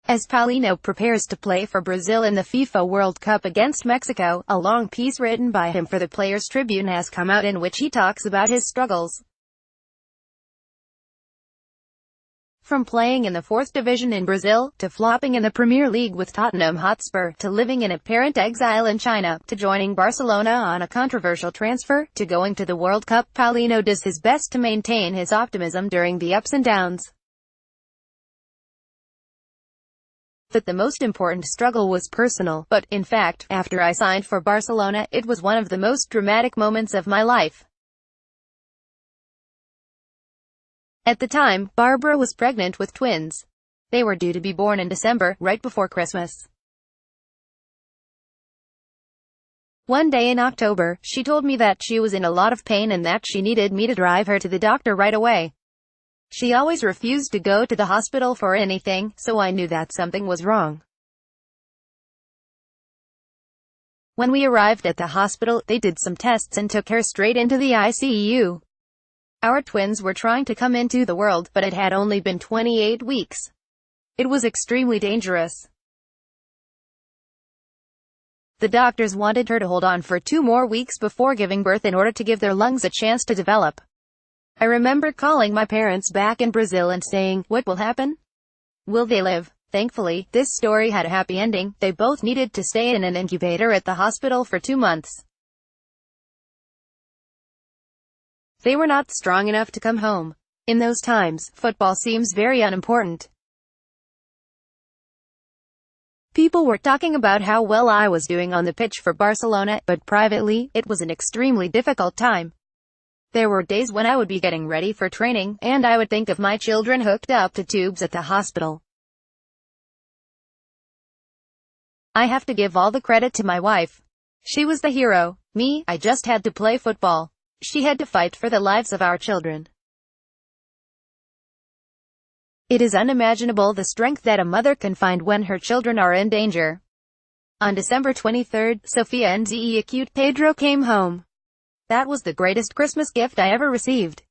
As Paulinho prepares to play for Brazil in the FIFA World Cup against Mexico, a long piece written by him for the Players' Tribune has come out in which he talks about his struggles. From playing in the 4th division in Brazil, to flopping in the Premier League with Tottenham Hotspur, to living in apparent exile in China, to joining Barcelona on a controversial transfer, to going to the World Cup, Paulinho does his best to maintain his optimism during the ups and downs. But the most important struggle was personal, but, in fact, after I signed for Barcelona, it was one of the most dramatic moments of my life. At the time, Barbara was pregnant with twins. They were due to be born in December, right before Christmas. One day in October, she told me that she was in a lot of pain and that she needed me to drive her to the doctor right away. She always refused to go to the hospital for anything, so I knew that something was wrong. When we arrived at the hospital, they did some tests and took her straight into the ICU. Our twins were trying to come into the world, but it had only been 28 weeks. It was extremely dangerous. The doctors wanted her to hold on for 2 more weeks before giving birth in order to give their lungs a chance to develop. I remember calling my parents back in Brazil and saying, "What will happen? Will they live?" Thankfully, this story had a happy ending. They both needed to stay in an incubator at the hospital for 2 months. They were not strong enough to come home. In those times, football seems very unimportant. People were talking about how well I was doing on the pitch for Barcelona, but privately, it was an extremely difficult time. There were days when I would be getting ready for training, and I would think of my children hooked up to tubes at the hospital. I have to give all the credit to my wife. She was the hero. Me, I just had to play football. She had to fight for the lives of our children. It is unimaginable the strength that a mother can find when her children are in danger. On December 23, Sofia and Zé acute Pedro came home. That was the greatest Christmas gift I ever received.